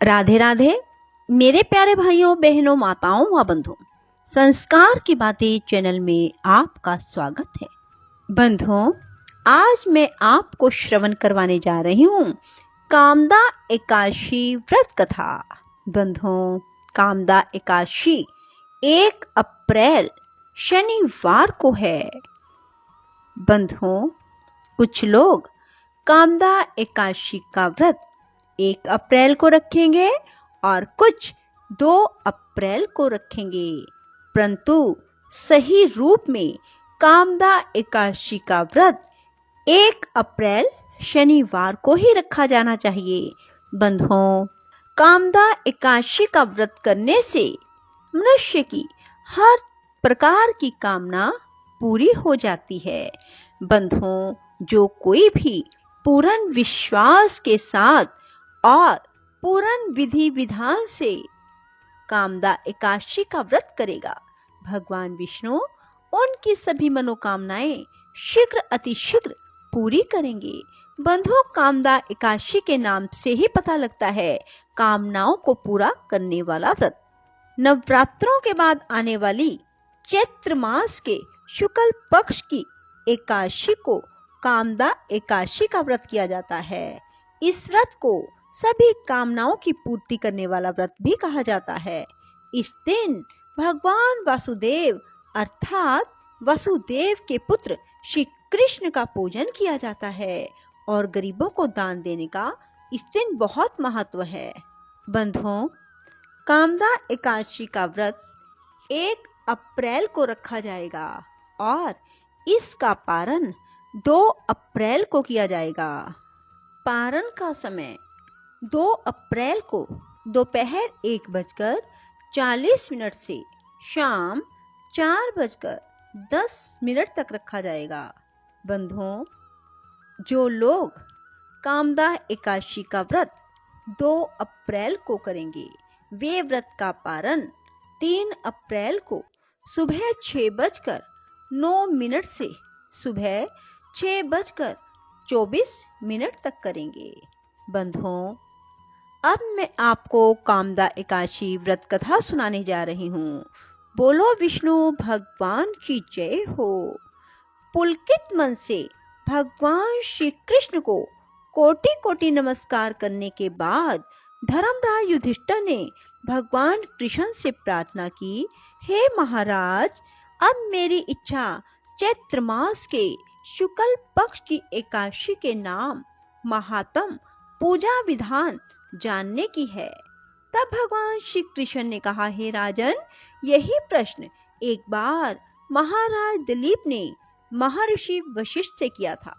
राधे राधे मेरे प्यारे भाइयों बहनों माताओं व बंधुओं, संस्कार की बातें चैनल में आपका स्वागत है। बंधुओं, आज मैं आपको श्रवण करवाने जा रही हूँ कामदा एकादशी व्रत कथा। बंधुओं, कामदा एकादशी 1 अप्रैल शनिवार को है। बंधुओं, कुछ लोग कामदा एकादशी का व्रत 1 अप्रैल को रखेंगे और कुछ 2 अप्रैल को रखेंगे, परंतु सही रूप में कामदा एकादशी का व्रत 1 अप्रैल शनिवार को ही रखा जाना चाहिए। बंधुओं, कामदा एकादशी का व्रत करने से मनुष्य की हर प्रकार की कामना पूरी हो जाती है। बंधुओं, जो कोई भी पूर्ण विश्वास के साथ और पूर्ण विधि विधान से कामदा एकादशी का व्रत करेगा, भगवान विष्णु उनकी सभी मनोकामनाएं शीघ्र अतिशीघ्र पूरी करेंगे। बंधुओं, कामदा एकादशी के नाम से ही पता लगता है कामनाओं को पूरा करने वाला व्रत। नवरात्रों के बाद आने वाली चैत्र मास के शुक्ल पक्ष की एकादशी को कामदा एकादशी का व्रत किया जाता है। इस व्रत को सभी कामनाओं की पूर्ति करने वाला व्रत भी कहा जाता है। इस दिन भगवान वासुदेव अर्थात वसुदेव के पुत्र श्री कृष्ण का पूजन किया जाता है और गरीबों को दान देने का इस दिन बहुत महत्व है। बंधुओं, कामदा एकादशी का व्रत 1 अप्रैल को रखा जाएगा और इसका पारण 2 अप्रैल को किया जाएगा। पारण का समय 2 अप्रैल को दोपहर 1:40 से शाम 4:10 तक रखा जाएगा। बंधुओं, जो लोग कामदा एकादशी का व्रत 2 अप्रैल को करेंगे, वे व्रत का पारण 3 अप्रैल को सुबह 6:09 से सुबह 6:24 तक करेंगे। बंधुओं, अब मैं आपको कामदा एकादशी व्रत कथा सुनाने जा रही हूँ। बोलो विष्णु भगवान की जय हो। पुलकित मन से भगवान श्री कृष्ण को कोटि कोटि नमस्कार करने के बाद धर्मराज युधिष्ठिर ने भगवान कृष्ण से प्रार्थना की, हे महाराज, अब मेरी इच्छा चैत्र मास के शुक्ल पक्ष की एकादशी के नाम, महात्म, पूजा विधान जानने की है। तब भगवान श्री कृष्ण ने कहा, हे राजन, यही प्रश्न एक बार महाराज दिलीप ने महर्षि वशिष्ठ से किया था।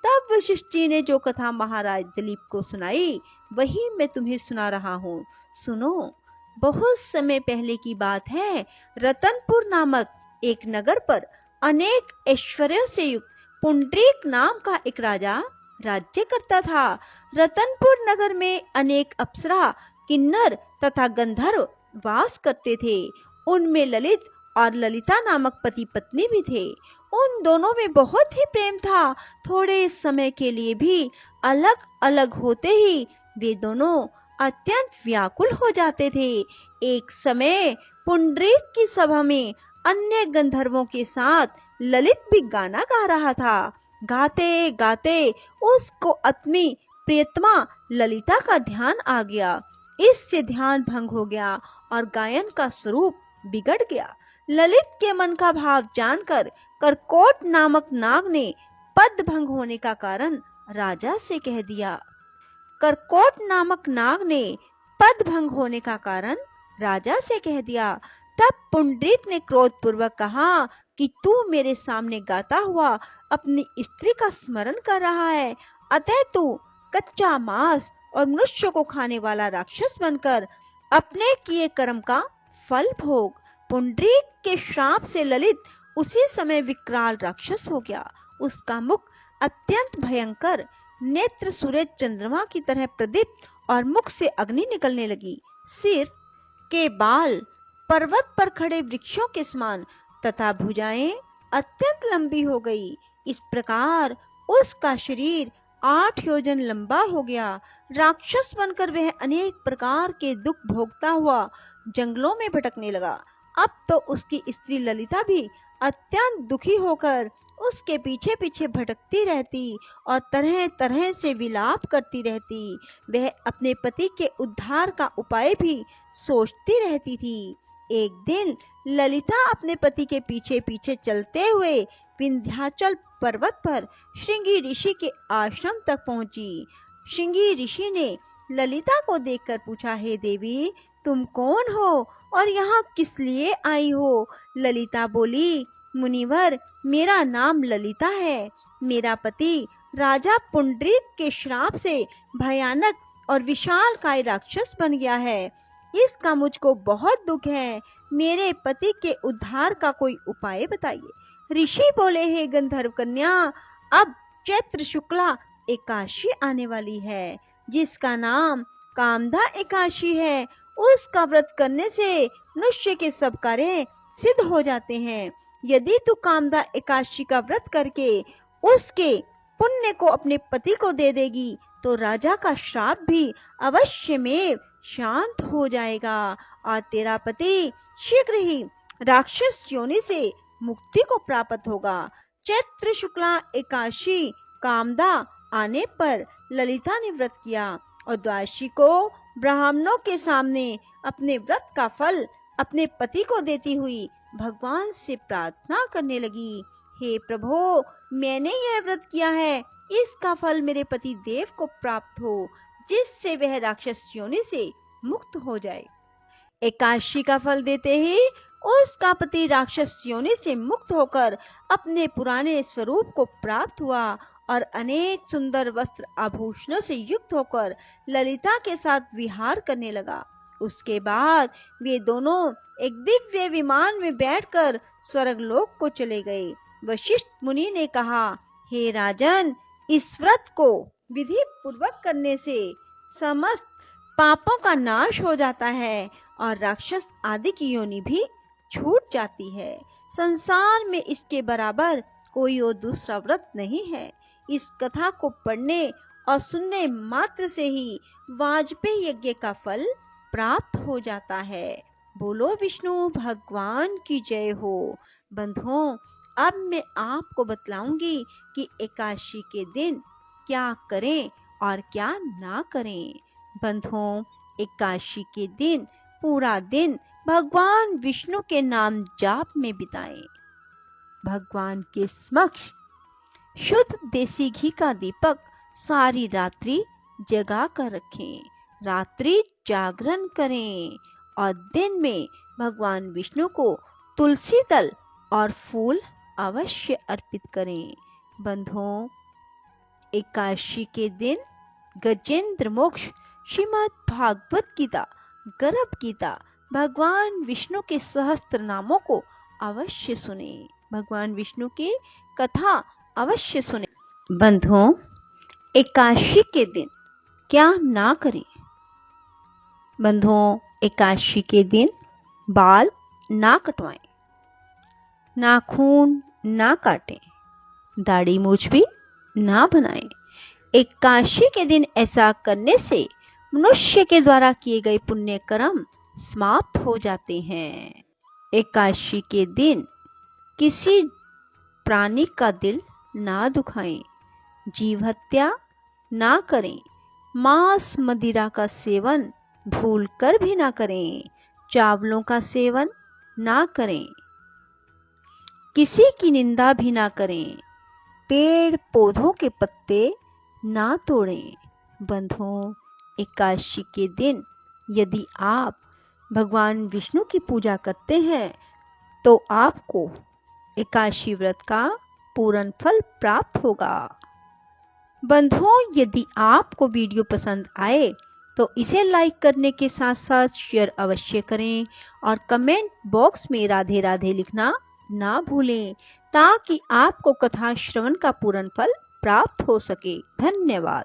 तब वशिष्ठ जी ने जो कथा महाराज दिलीप को सुनाई, वही मैं तुम्हें सुना रहा हूँ। सुनो। बहुत समय पहले की बात है। रतनपुर नामक एक नगर पर अनेक ऐश्वर्यों से युक्त पुंडरीक नाम का एक राजा राज्य करता था। रतनपुर नगर में अनेक अप्सरा, किन्नर तथा गंधर्व वास करते थे। उनमें ललित और ललिता नामक पति पत्नी भी थे। उन दोनों में बहुत ही प्रेम था। थोड़े समय के लिए भी अलग अलग होते ही वे दोनों अत्यंत व्याकुल हो जाते थे। एक समय पुंडरीक की सभा में अन्य गंधर्वों के साथ ललित भी गाना गा रहा था। गाते गाते उसको अपनी प्रियतमा ललिता का ध्यान आ गया। इससे ध्यान भंग हो गया और गायन का स्वरूप बिगड़ गया। ललित के मन का भाव जानकर करकोट नामक नाग ने पद भंग होने का कारण राजा से कह दिया। करकोट नामक नाग ने पद भंग होने का कारण राजा से कह दिया। तब पुंडरीक ने क्रोधपूर्वक कहा कि तू मेरे सामने गाता हुआ अपनी स्त्री का स्मरण कर रहा है, अतः तू कच्चा मांस और मनुष्य को खाने वाला राक्षस बनकर अपने किए कर्म का फल भोग। पुंडरीक के श्राप से ललित उसी समय विकराल राक्षस हो गया। उसका मुख अत्यंत भयंकर, नेत्र सूरज चंद्रमा की तरह प्रदीप्त और मुख से अग्नि निकलने लगी। सिर के बाल पर्वत पर खड़े वृक्षों के समान तथा भुजाएं अत्यंत लंबी हो गई। इस प्रकार उसका शरीर 8 योजन लंबा हो गया। राक्षस बनकर वह अनेक प्रकार के दुख भोगता हुआ जंगलों में भटकने लगा। अब तो उसकी स्त्री ललिता भी अत्यंत दुखी होकर उसके पीछे पीछे भटकती रहती और तरह तरह से विलाप करती रहती। वह अपने पति के उद्धार का उपाय भी सोचती रहती थी। एक दिन ललिता अपने पति के पीछे पीछे चलते हुए विंध्याचल पर्वत पर श्रृंगी ऋषि के आश्रम तक पहुंची। श्रृंगी ऋषि ने ललिता को देखकर पूछा, हे देवी, तुम कौन हो और यहाँ किस लिए आई हो? ललिता बोली, मुनिवर, मेरा नाम ललिता है। मेरा पति राजा पुंडरीक के श्राप से भयानक और विशालकाय राक्षस बन गया है। इसका मुझको बहुत दुख है। मेरे पति के उद्धार का कोई उपाय बताइए। ऋषि बोले, हे गंधर्व कन्या, अब चैत्र शुक्ला एकादशी आने वाली है, जिसका नाम कामदा एकादशी है। उसका व्रत करने से मनुष्य के सब कार्य सिद्ध हो जाते हैं। यदि तू कामदा एकादशी का व्रत करके उसके पुण्य को अपने पति को दे देगी तो राजा का श्राप भी अवश्य में शांत हो जाएगा और तेरा पति शीघ्र ही राक्षस योनि से मुक्ति को प्राप्त होगा। चैत्र शुक्ला एकादशी कामदा आने पर ललिता ने व्रत किया और द्वादशी को ब्राह्मणों के सामने अपने व्रत का फल अपने पति को देती हुई भगवान से प्रार्थना करने लगी, हे प्रभु, मैंने यह व्रत किया है, इसका फल मेरे पति देव को प्राप्त हो, जिससे वह राक्षस योनि से मुक्त हो जाए। एकादशी का फल देते ही उसका पति राक्षस योनि से मुक्त होकर अपने पुराने स्वरूप को प्राप्त हुआ और अनेक सुंदर वस्त्र आभूषणों से युक्त होकर ललिता के साथ विहार करने लगा। उसके बाद वे दोनों एक दिव्य विमान में बैठकर स्वर्गलोक को चले गए। वशिष्ठ मुनि ने कहा, हे राजन, इस व्रत को विधि पूर्वक करने से समस्त पापों का नाश हो जाता है और राक्षस आदि की योनि भी छूट जाती है। संसार में इसके बराबर कोई और दूसरा व्रत नहीं है। इस कथा को पढ़ने और सुनने मात्र से ही वाजपेयी यज्ञ का फल प्राप्त हो जाता है। बोलो विष्णु भगवान की जय हो। बंधुओं, अब मैं आपको बतलाऊंगी कि एकादशी के दिन क्या करें और क्या ना करें। बंधुओं, एकादशी के दिन पूरा दिन भगवान विष्णु के नाम जाप में बिताएं। भगवान के समक्ष शुद्ध देसी घी का दीपक सारी रात्रि जगा कर रखें। रात्रि जागरण करें और दिन में भगवान विष्णु को तुलसी दल और फूल अवश्य अर्पित करें। बंधुओं, एकादशी के दिन गजेंद्र मोक्ष, श्रीमद् भागवत गीता, गर्भ गीता, भगवान विष्णु के सहस्त्र नामों को अवश्य सुने। भगवान विष्णु की कथा अवश्य सुने। बंधुओं, एकादशी के दिन क्या ना करें। बंधुओं, एकादशी के दिन बाल ना कटवाएं, नाखून ना काटें, दाढ़ी मूछ भी ना बनाएं। एकादशी के दिन ऐसा करने से मनुष्य के द्वारा किए गए पुण्य कर्म समाप्त हो जाते हैं। एकादशी के दिन किसी प्राणी का दिल ना दुखाएं, जीव हत्या ना करें, मांस मदिरा का सेवन भूल कर भी ना करें, चावलों का सेवन ना करें, किसी की निंदा भी ना करें, पेड़ पौधों के पत्ते ना तोड़ें। बंधुओं, एकादशी के दिन यदि आप भगवान विष्णु की पूजा करते हैं तो आपको एकादशी व्रत का पूर्ण फल प्राप्त होगा। बंधुओं, यदि आपको वीडियो पसंद आए तो इसे लाइक करने के साथ साथ शेयर अवश्य करें और कमेंट बॉक्स में राधे राधे लिखना ना भूलें, ताकि आपको कथा श्रवण का पूर्ण फल प्राप्त हो सके। धन्यवाद।